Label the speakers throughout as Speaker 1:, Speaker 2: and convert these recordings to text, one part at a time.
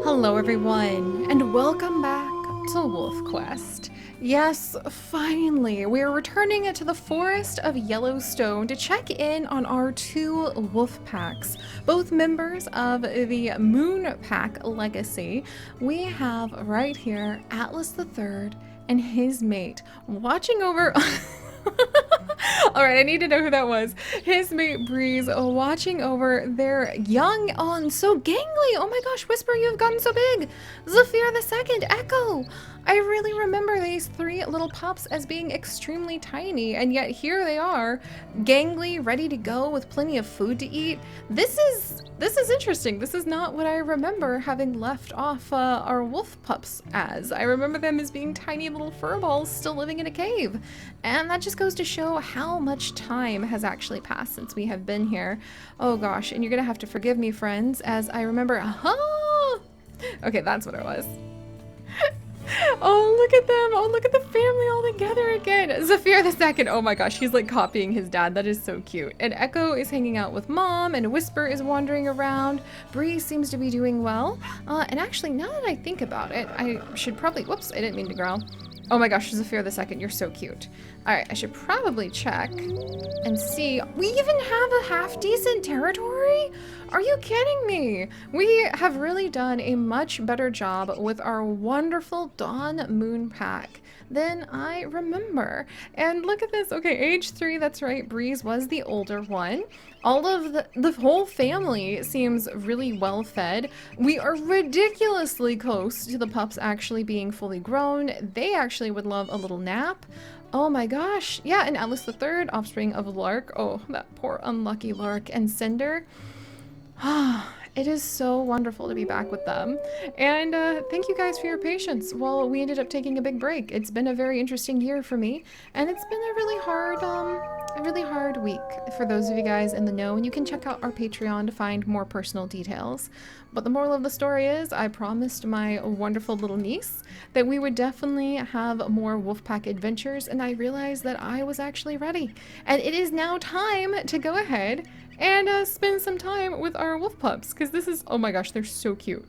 Speaker 1: Hello everyone, and welcome back to Wolf Quest. Yes, finally, we are returning to the forest of Yellowstone to check in on our two wolf packs, both members of the Moon Pack legacy. We have right here Atlas the Third and his mate watching over Alright, I need to know who that was. His mate Breeze watching over their young and so gangly. Oh my gosh, Whisper, you have gotten so big. Zephyr the Second, Echo. I really remember these three little pups as being extremely tiny, and yet here they are, gangly, ready to go with plenty of food to eat. This is interesting. This is not what I remember having left off our wolf pups as. I remember them as being tiny little furballs still living in a cave. And that just goes to show how much time has actually passed since we have been here. Oh gosh, and you're gonna have to forgive me, friends, as I remember, okay, that's what it was. Oh, look at them. Oh, look at the family all together again. Zephyr the Second. Oh my gosh, he's like copying his dad. That is so cute. And Echo is hanging out with Mom, and Whisper is wandering around. Bree seems to be doing well. And actually, now that I think about it, I should probably, whoops, I didn't mean to growl. Oh my gosh, Zephyr the Second, you're so cute. All right, I should probably check and see. We even have a half-decent territory? Are you kidding me? We have really done a much better job with our wonderful Dawn Moon Pack than I remember. And look at this. Okay, age 3, that's right. Breeze was the older one. All of the whole family seems really well fed. We are ridiculously close to the pups actually being fully grown. They actually would love a little nap. Oh my gosh. Yeah, and Atlas the Third, offspring of Lark. Oh, that poor unlucky Lark and Cinder. It is so wonderful to be back with them. And thank you guys for your patience while we ended up taking a big break. It's been a very interesting year for me, and it's been a really hard week for those of you guys in the know, and you can check out our Patreon to find more personal details. But the moral of the story is I promised my wonderful little niece that we would definitely have more Wolfpack adventures, and I realized that I was actually ready. And it is now time to go ahead and spend some time with our wolf pups, because this is, oh my gosh, they're so cute.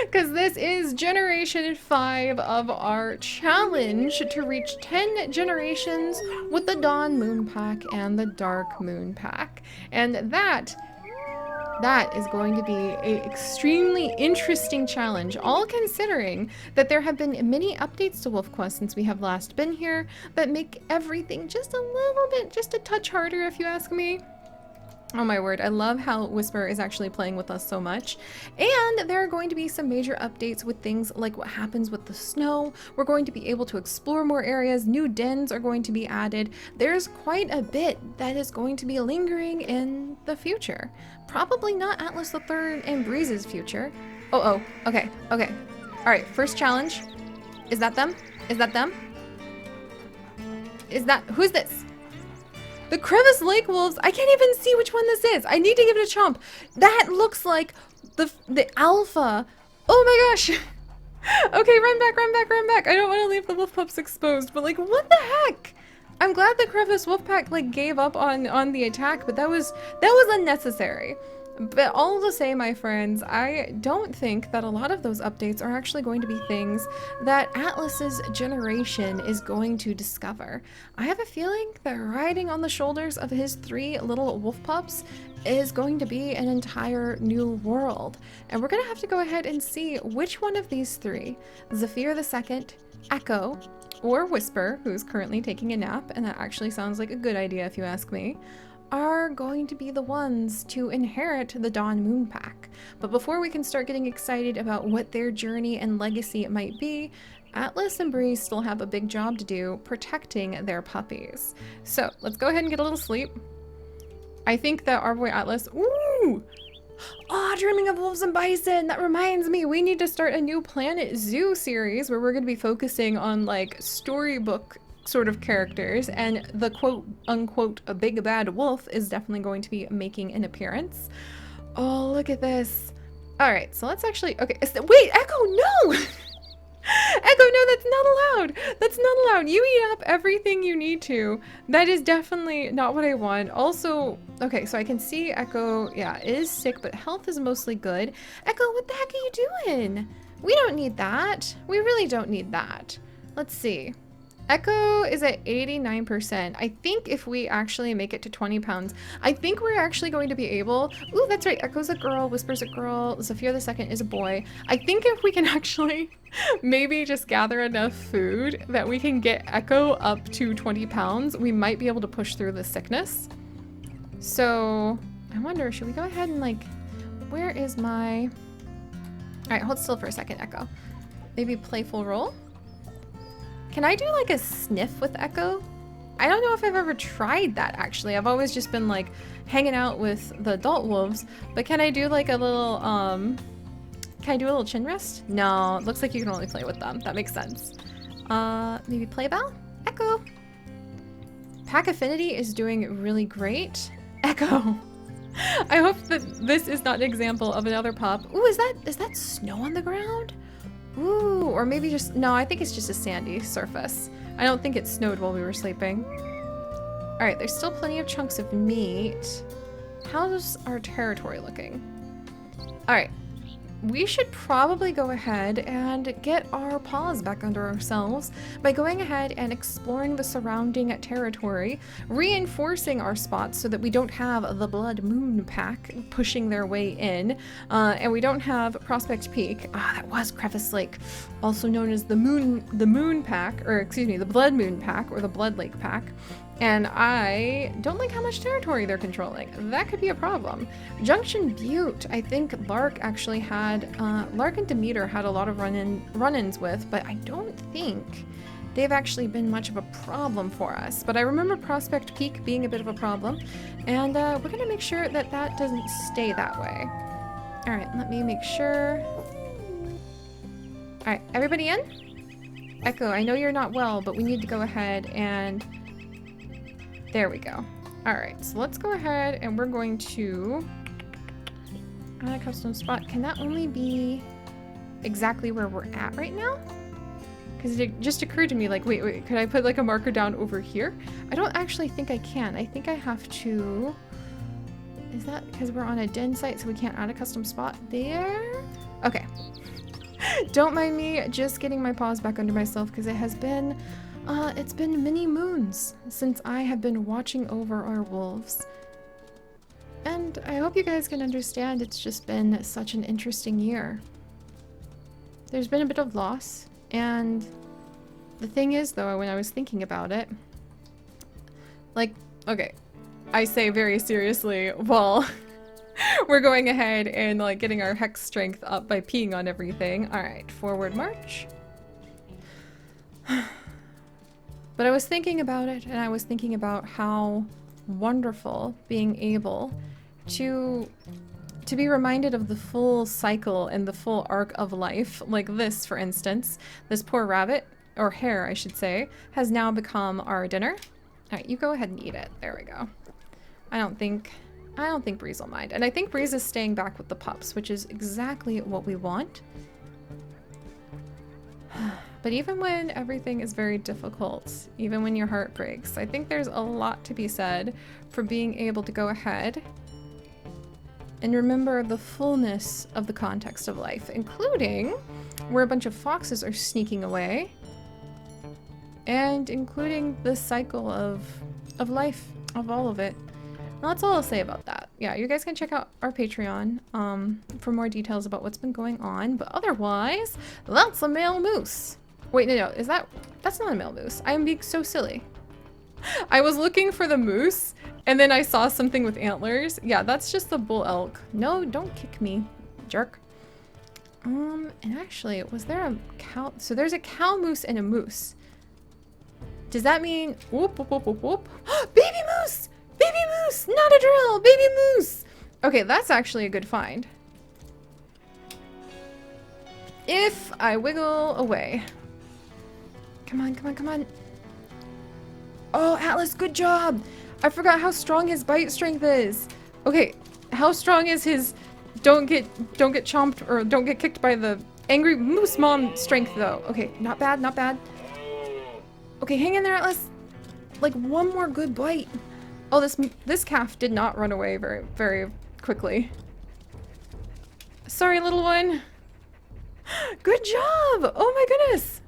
Speaker 1: Because this is generation 5 of our challenge to reach 10 generations with the Dawn Moon Pack and the Dark Moon Pack. And that is going to be an extremely interesting challenge, all considering that there have been many updates to Wolf Quest since we have last been here that make everything just a little bit, just a touch harder if you ask me. Oh my word, I love how Whisper is actually playing with us so much. And there are going to be some major updates with things like what happens with the snow. We're going to be able to explore more areas. New dens are going to be added. There's quite a bit that is going to be lingering in the future. Probably not Atlas the Third and Breeze's future. Oh, okay. All right, first challenge. Is that them? Is that them? Who's this? The Crevice Lake Wolves. I can't even see which one this is. I need to give it a chomp. That looks like the alpha. Oh my gosh. Okay, run back. I don't want to leave the wolf pups exposed, but like, what the heck? I'm glad the Crevice Wolfpack like gave up on the attack, but that was unnecessary. But all to say, my friends, I don't think that a lot of those updates are actually going to be things that Atlas's generation is going to discover. I have a feeling that riding on the shoulders of his 3 little wolf pups is going to be an entire new world. And we're going to have to go ahead and see which one of these 3, Zephyr the Second, Echo, or Whisper, who's currently taking a nap, and that actually sounds like a good idea if you ask me, are going to be the ones to inherit the Dawn Moon Pack. But before we can start getting excited about what their journey and legacy it might be, Atlas and Bree still have a big job to do protecting their puppies. So let's go ahead and get a little sleep. I think that our boy Atlas, ooh! Oh, Dreaming of Wolves and Bison! That reminds me, we need to start a new Planet Zoo series where we're going to be focusing on like storybook sort of characters, and the quote unquote a big bad wolf is definitely going to be making an appearance. Oh, look at this. All right, so let's actually, okay, wait, Echo, no! Echo, no, that's not allowed. That's not allowed. You eat up everything you need to. That is definitely not what I want. Also, Okay, so I can see Echo, yeah, is sick, but health is mostly good. Echo, what the heck are you doing? We don't need that. We really don't need that. Let's see. Echo is at 89%. I think if we actually make it to 20 pounds, I think we're actually going to be able... Ooh, that's right. Echo's a girl. Whisper's a girl. Sophia the Second is a boy. I think if we can actually maybe just gather enough food that we can get Echo up to 20 pounds, we might be able to push through the sickness. So I wonder, should we go ahead and like... Where is my... All right, hold still for a second, Echo. Maybe playful roll? Can I do like a sniff with Echo? I don't know if I've ever tried that actually. I've always just been like hanging out with the adult wolves, but can I do like a little, can I do a little chin rest? No, it looks like you can only play with them. That makes sense. Maybe play Val? Echo. Pack Affinity is doing really great. Echo. I hope that this is not an example of another pup. Ooh, is that snow on the ground? Ooh, or maybe just, no, I think it's just a sandy surface. I don't think it snowed while we were sleeping. All right, there's still plenty of chunks of meat. How's our territory looking? All right, we should probably go ahead and get our paws back under ourselves by going ahead and exploring the surrounding territory, reinforcing our spots so that we don't have the Blood Moon Pack pushing their way in, and we don't have Prospect Peak. That was Crevice Lake, also known as the Moon Pack, or excuse me, the Blood Moon Pack or the Blood Lake Pack. And I don't like how much territory they're controlling. That could be a problem. Junction Butte, I think Lark actually had, Lark and Demeter had a lot of run-ins with, but I don't think they've actually been much of a problem for us. But I remember Prospect Peak being a bit of a problem, and we're gonna make sure that that doesn't stay that way. All right, let me make sure. All right, everybody in? Echo, I know you're not well, but we need to go ahead and... There we go. All right, so let's go ahead and we're going to add a custom spot. Can that only be exactly where we're at right now? Because it just occurred to me, like, wait, could I put like a marker down over here? I don't actually think I can. I think I have to... Is that because we're on a den site so we can't add a custom spot there? Okay. Don't mind me just getting my paws back under myself because it has been... it's been many moons since I have been watching over our wolves. And I hope you guys can understand it's just been such an interesting year. There's been a bit of loss, and the thing is though, when I was thinking about it, like, okay, I say very seriously, well, we're going ahead and like getting our hex strength up by peeing on everything. All right, forward march. But I was thinking about it, and I was thinking about how wonderful being able to be reminded of the full cycle and the full arc of life, like this, for instance. This poor rabbit, or hare, I should say, has now become our dinner. All right, you go ahead and eat it. There we go. I don't think Breeze will mind. And I think Breeze is staying back with the pups, which is exactly what we want. But even when everything is very difficult, even when your heart breaks, I think there's a lot to be said for being able to go ahead and remember the fullness of the context of life, including where a bunch of foxes are sneaking away, and including the cycle of life, of all of it. And that's all I'll say about that. Yeah, you guys can check out our Patreon for more details about what's been going on, but otherwise, that's a male moose. Wait, no, that's not a male moose. I am being so silly. I was looking for the moose, and then I saw something with antlers. Yeah, that's just the bull elk. No, don't kick me, jerk. And actually, was there a cow? So there's a cow moose and a moose. Does that mean, whoop, whoop, whoop, whoop, whoop. Baby moose! Baby moose! Not a drill! Baby moose! Okay, that's actually a good find. If I wiggle away. Come on, come on, come on. Oh, Atlas, good job! I forgot how strong his bite strength is. Okay, how strong is his don't get chomped or don't get kicked by the angry moose mom strength though? Okay, not bad, not bad. Okay, hang in there, Atlas. Like one more good bite. Oh, this calf did not run away very quickly. Sorry, little one. Good job! Oh my goodness!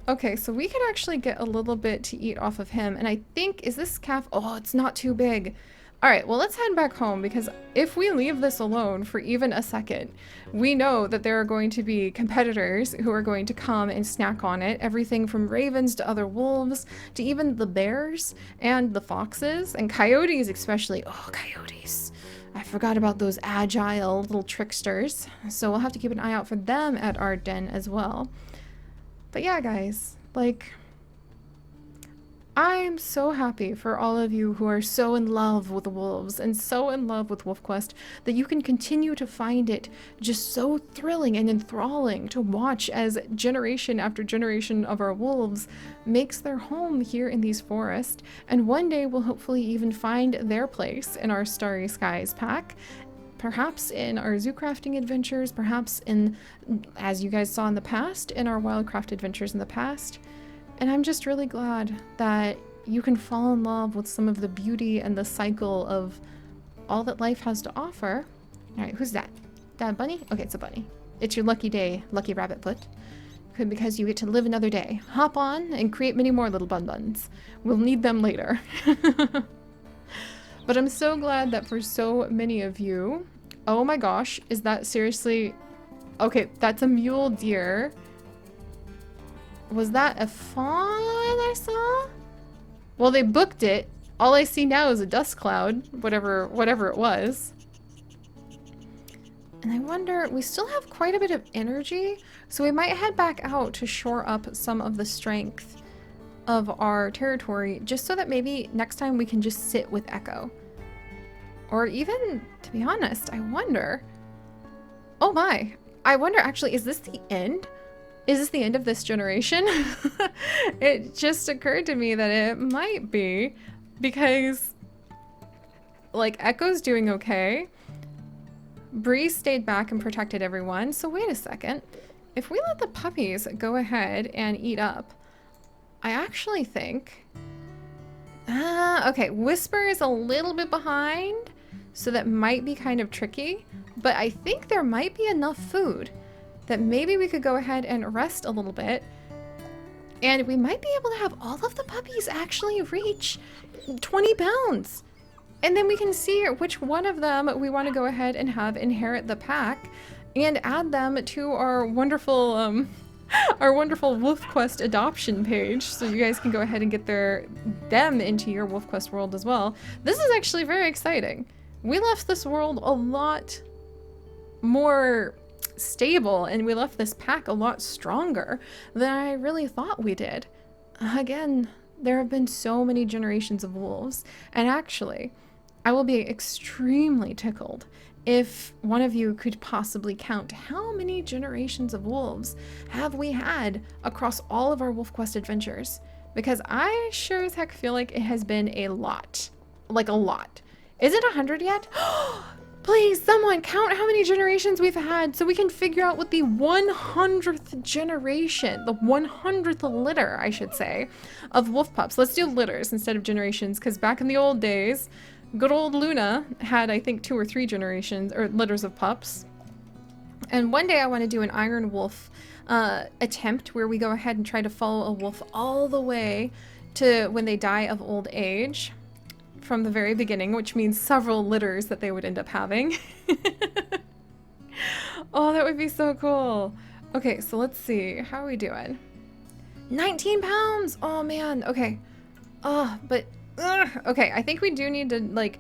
Speaker 1: Okay, so we could actually get a little bit to eat off of him, and I think, is this calf? Oh, it's not too big. All right, well, let's head back home, because if we leave this alone for even a second, we know that there are going to be competitors who are going to come and snack on it. Everything from ravens to other wolves to even the bears and the foxes and coyotes especially. Oh, coyotes. I forgot about those agile little tricksters. So we'll have to keep an eye out for them at our den as well. But yeah, guys, like, I'm so happy for all of you who are so in love with wolves and so in love with WolfQuest that you can continue to find it just so thrilling and enthralling to watch as generation after generation of our wolves makes their home here in these forests, and one day will hopefully even find their place in our Starry Skies pack. Perhaps in our zoo crafting adventures, perhaps in, as you guys saw in the past, in our wildcraft adventures in the past. And I'm just really glad that you can fall in love with some of the beauty and the cycle of all that life has to offer. All right, who's that? That a bunny? Okay, it's a bunny. It's your lucky day, lucky rabbit foot. Because you get to live another day. Hop on and create many more little bun-buns. We'll need them later. But I'm so glad that for so many of you... Oh my gosh, is that seriously... Okay, that's a mule deer. Was that a fawn I saw? Well, they booked it. All I see now is a dust cloud, whatever it was. And I wonder, we still have quite a bit of energy, so we might head back out to shore up some of the strength of our territory, just so that maybe next time we can just sit with Echo. Or even, to be honest, I wonder... Oh my! I wonder, actually, is this the end? Is this the end of this generation? It just occurred to me that it might be, because, like, Echo's doing okay. Bree stayed back and protected everyone, so wait a second. If we let the puppies go ahead and eat up, I actually think... okay, Whisper is a little bit behind, so that might be kind of tricky, but I think there might be enough food that maybe we could go ahead and rest a little bit, and we might be able to have all of the puppies actually reach 20 pounds. And then we can see which one of them we want to go ahead and have inherit the pack and add them to our wonderful WolfQuest adoption page, so you guys can go ahead and get them into your WolfQuest world as well. This is actually very exciting. We left this world a lot more stable, and we left this pack a lot stronger than I really thought we did. Again, there have been so many generations of wolves, and actually, I will be extremely tickled if one of you could possibly count how many generations of wolves have we had across all of our WolfQuest adventures, because I sure as heck feel like it has been a lot. Like a lot. Is it 100 yet? Please, someone count how many generations we've had so we can figure out what the 100th generation, the 100th litter, I should say, of wolf pups. Let's do litters instead of generations, because back in the old days, good old Luna had, I think, 2 or 3 generations, or litters of pups. And one day I want to do an Iron Wolf attempt where we go ahead and try to follow a wolf all the way to when they die of old age from the very beginning, which means several litters that they would end up having. Oh, that would be so cool. Okay, so let's see. How are we doing? 19 pounds! Oh, man. Okay. Oh, but... okay, I think we do need to, like...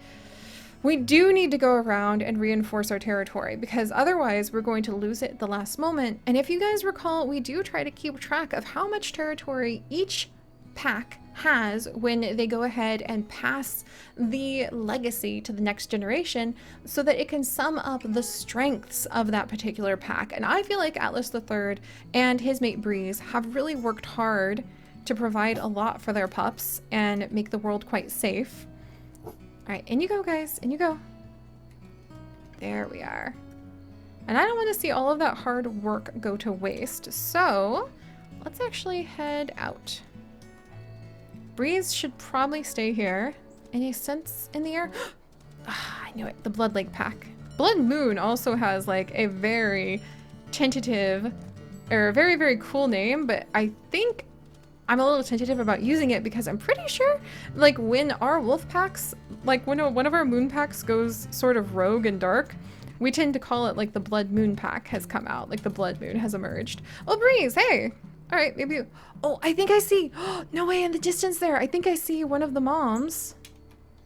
Speaker 1: We do need to go around and reinforce our territory, because otherwise we're going to lose it at the last moment. And if you guys recall, we do try to keep track of how much territory each pack has when they go ahead and pass the legacy to the next generation, so that it can sum up the strengths of that particular pack. And I feel like Atlas III and his mate Breeze have really worked hard to provide a lot for their pups and make the world quite safe. All right, in you go, guys, in you go. There we are. And I don't want to see all of that hard work go to waste, so let's actually head out. Breeze should probably stay here. Any scents in the air? I knew it. The Blood Lake Pack. Blood Moon also has like a very tentative or a very, very cool name, but I think I'm a little tentative about using it because I'm pretty sure like when our wolf packs, like when one of our moon packs goes sort of rogue and dark, we tend to call it like the Blood Moon pack has come out, like the Blood Moon has emerged. Oh, Breeze, hey. All right, maybe. Oh, I think I see. Oh, no way, in the distance there. I think I see one of the moms.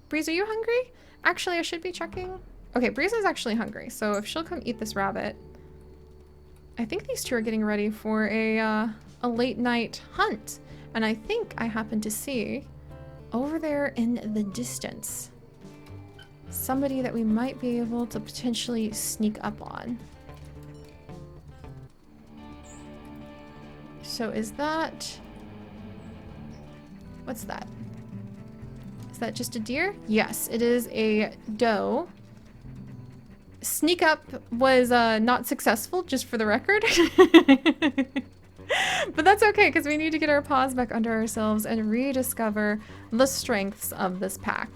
Speaker 1: Breeze, are you hungry? Actually, I should be checking. Okay, Breeze is actually hungry, so if she'll come eat this rabbit. I think these two are getting ready for a late night hunt. And I think I happen to see over there in the distance somebody that we might be able to potentially sneak up on. So is that... What's that? Is that just a deer? Yes, it is a doe. Sneak up was not successful, just for the record. But that's okay, because we need to get our paws back under ourselves and rediscover the strengths of this pack.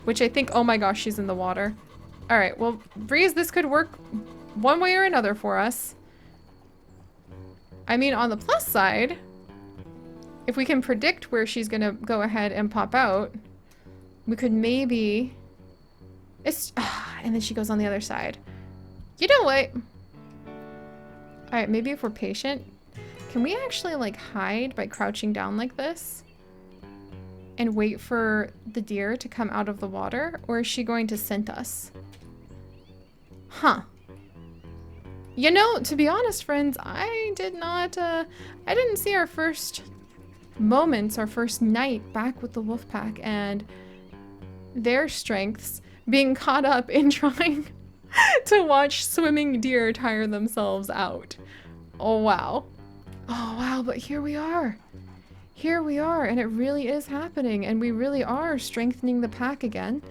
Speaker 1: Which I think, oh my gosh, she's in the water. Alright, well, Breeze, this could work one way or another for us. I mean, on the plus side, if we can predict where she's gonna go ahead and pop out, we could maybe... and then she goes on the other side. You know what? Alright, maybe if we're patient, can we actually like hide by crouching down like this? And wait for the deer to come out of the water? Or is she going to scent us? Huh. You know, to be honest, friends, I didn't see our first moments, our first night back with the wolf pack and their strengths being caught up in trying to watch swimming deer tire themselves out. Oh, wow. Oh, wow, but here we are. Here we are, and it really is happening, and we really are strengthening the pack again,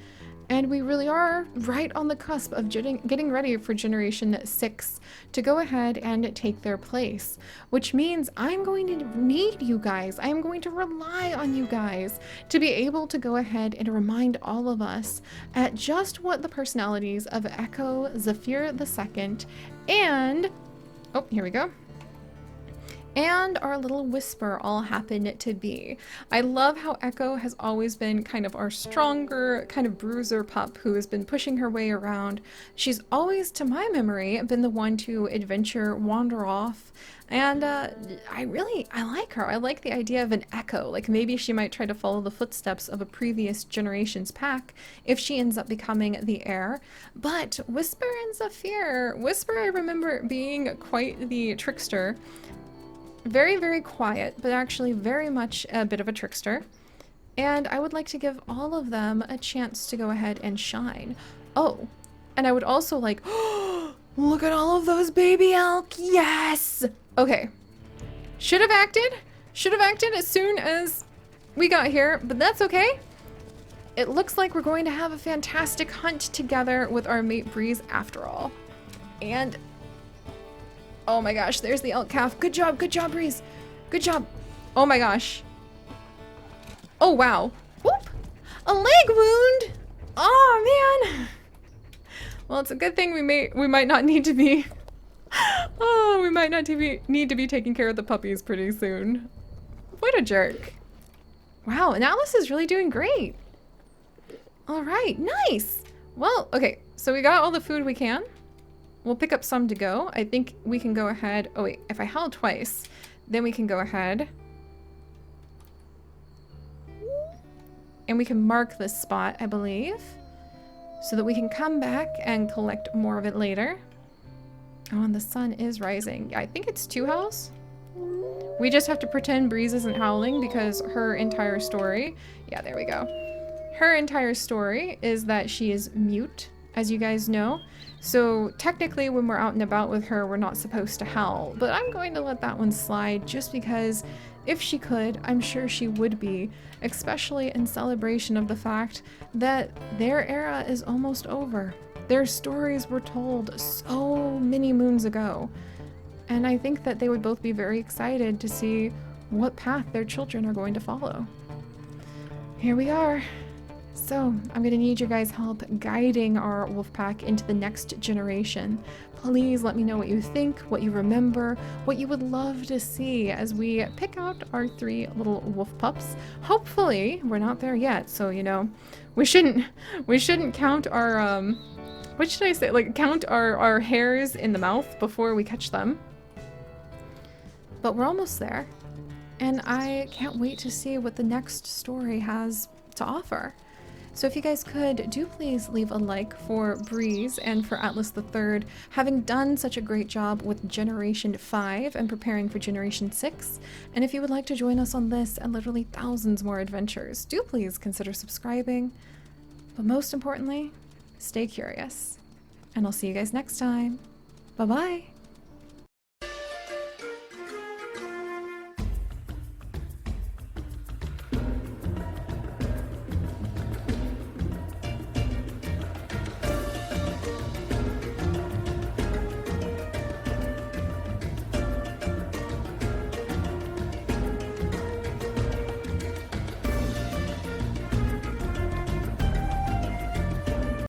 Speaker 1: and we really are right on the cusp of getting ready for Generation 6 to go ahead and take their place, which means I'm going to need you guys. I'm going to rely on you guys to be able to go ahead and remind all of us at just what the personalities of Echo, Zephyr II, and... oh, here we go. And our little Whisper all happen to be. I love how Echo has always been kind of our stronger, kind of bruiser pup who has been pushing her way around. She's always, to my memory, been the one to adventure, wander off. And I like her. I like the idea of an Echo. Like maybe she might try to follow the footsteps of a previous generation's pack if she ends up becoming the heir. But Whisper and Zephyr, Whisper I remember being quite the trickster. Very, very quiet, but actually very much a bit of a trickster. And I would like to give all of them a chance to go ahead and shine. Oh, and I would also like, oh, look at all of those baby elk. Yes. Okay. Should have acted as soon as we got here, but that's okay. It looks like we're going to have a fantastic hunt together with our mate Breeze after all. And oh my gosh, there's the elk calf. Good job, Breeze. Good job. Oh my gosh. Oh wow. Whoop! A leg wound! Oh man! Well, it's a good thing we might not need to be oh, we might not need to be taking care of the puppies pretty soon. What a jerk. Wow, and Alice is really doing great. Alright, nice! Well, okay, so we got all the food we can. We'll pick up some to go. I think we can go ahead. Oh wait, if I held twice, then we can go ahead. And we can mark this spot, I believe, so that we can come back and collect more of it later. Oh, and the sun is rising. Yeah, I think it's 2 howls. We just have to pretend Breeze isn't howling because her entire story, yeah, there we go. Her entire story is that she is mute, as you guys know. So technically when we're out and about with her, we're not supposed to howl, but I'm going to let that one slide just because if she could, I'm sure she would be, especially in celebration of the fact that their era is almost over. Their stories were told so many moons ago, and I think that they would both be very excited to see what path their children are going to follow. Here we are. So, I'm gonna need your guys' help guiding our wolf pack into the next generation. Please let me know what you think, what you remember, what you would love to see as we pick out our 3 little wolf pups. Hopefully, we're not there yet, so you know, we shouldn't count our what should I say? Like count our hairs in the mouth before we catch them. But we're almost there. And I can't wait to see what the next story has to offer. So if you guys could, do please leave a like for Breeze and for Atlas III, having done such a great job with Generation 5 and preparing for Generation 6. And if you would like to join us on this and literally thousands more adventures, do please consider subscribing. But most importantly, stay curious. And I'll see you guys next time. Bye-bye!